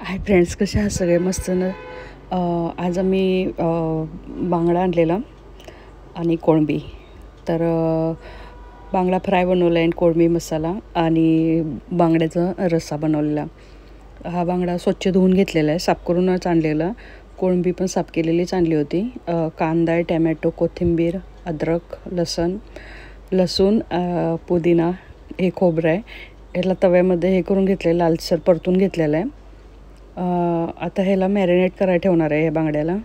Hi friends, कसे आहात सगळे? मस्त ना. आज आम्ही बांगडा आणलेला आणि कोळंबी. तर बांगडा फ्राय बनवला आहे, कोळंबी मसाला आणि बांगड्याचा रस्सा बनवलेला. हा बांगडा स्वच्छ धुवून घेतलेला आहे, साफ करूनच आणलेला. कोळंबी पण साफ केलेलीच आणली होती. कांदा आहे, टॅमॅटो, कोथिंबीर, अद्रक, लसूण, पुदिना, हे खोबरं आहे. याला तव्यामध्ये हे करून घेतलं, लालसर परतून घेतलेलं आहे. आता ह्याला मॅरिनेट करायला ठेवणार आहे. ह्या बांगड्याला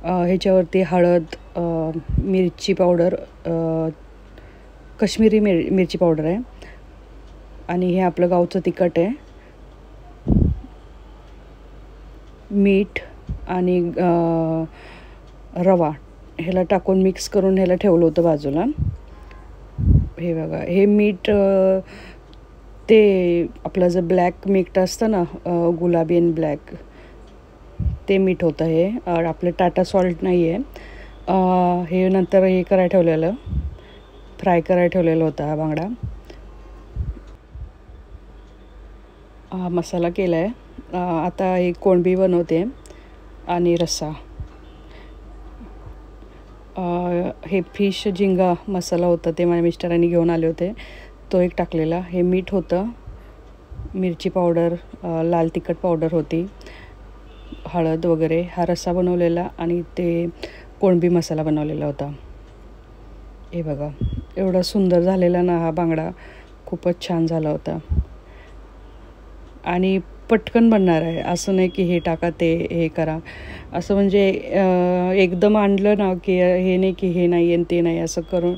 ह्याच्यावरती हळद, मिरची पावडर, कश्मीरी मिरची पावडर आहे आणि हे आपलं गावचं तिखट आहे, मीठ आणि रवा ह्याला टाकून मिक्स करून ह्याला ठेवलं होतं बाजूला. हे बघा, हे मीठ ते आपलं जे ब्लॅक मीठ असतं ना, गुलाबी आणि ब्लॅक, ते मीठ होतं. हे आपलं टाटा सॉल्ट नाही आहे. हे नंतर हे करायला ठेवलेलं, फ्राय करायला ठेवलेलं होतं हा बांगडा. हा मसाला केला आहे. आता हे कोळंबी बनवते आणि रस्सा. हे फिश झिंगा मसाला होता, ते माझ्या मिस्टरांनी घेऊन आले होते, तो एक टाकलेला. हे मीठ होतं, मिरची पावडर, लाल तिखट पावडर होती, हळद वगैरे. हा रस्सा बनवलेला आणि ते कोळंबी मसाला बनवलेला होता. हे बघा, एवढा सुंदर झालेला ना हा बांगडा, खूपच छान झाला होता आणि पटकन बनणार आहे. असं नाही की हे टाका ते हे करा, असं म्हणजे एकदम आणलं ना की हे नाही की हे नाही आणि ते नाही, असं करून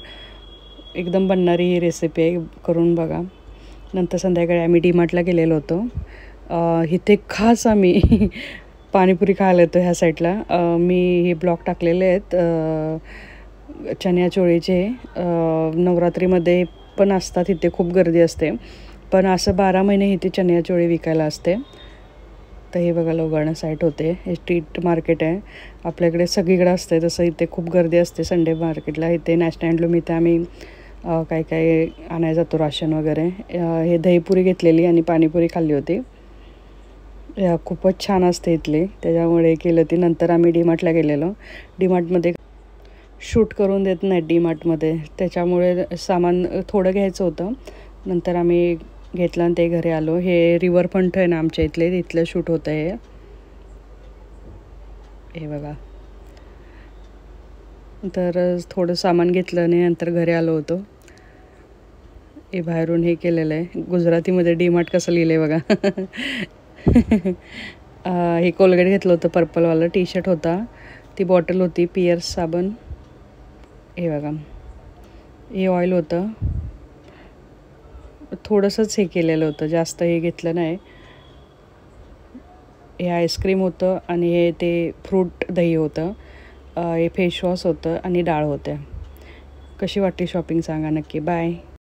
एकदम बनणारी ही रेसिपी आहे. करून बघा. नंतर संध्याकाळी आम्ही डीमार्टला गेलेलो होतो. इथे खास आम्ही पाणीपुरी खायला येतो ह्या साईडला. मी हे ब्लॉग टाकलेले आहेत चण्याचोळीचे. नवरात्रीमध्ये पण असतात, इथे खूप गर्दी असते, पण असं 12 महिने इथे चण्याचोळी विकायला असते. तर हे बघा, लोगाणा साईट होते. हे स्ट्रीट मार्केट आहे, आपल्याकडे सगळीकडे असते तसं इथे खूप गर्दी असते संडे मार्केटला. इथे नॅशनल हँडलूम, इथे आम्ही काय आणायला जातो, राशन वगैरे. हे दहीपुरी घेतलेली आणि पाणीपुरी खाल्ली होती. खूपच छान असते इथली, त्याच्यामुळे केलं ती. नंतर आम्ही डीमार्टला गेलेलो. डीमार्टमध्ये शूट करून देत नाहीत डीमार्टमध्ये, त्याच्यामुळे सामान थोडं घ्यायचं होतं. नंतर आम्ही घेतलं आणि ते घरी आलो. हे रिव्हरफ्रंट आहे ना आमच्या इथलं शूट होतं हे बघा. तर थोडं सामान घेतलं आणि नंतर घरी आलो होतो. हे बाहेरून हे केलेलं आहे, गुजरातीमध्ये डीमार्ट कसं लिहिलं आहे बघा. हे कोलगेट घेतलं होतं, पर्पलवालं टी शर्ट होता, ती बॉटल होती पियर्स साबण. हे बघा, हे ऑइल होतं, थोडंसंच हे केलेलं होतं, जास्त हे घेतलं नाही. हे आईस्क्रीम होतं आणि हे ते फ्रूट दही होतं. हे फेसवॉश होतं आणि डाळ होत्या. कशी वाटली शॉपिंग सांगा नक्की. बाय.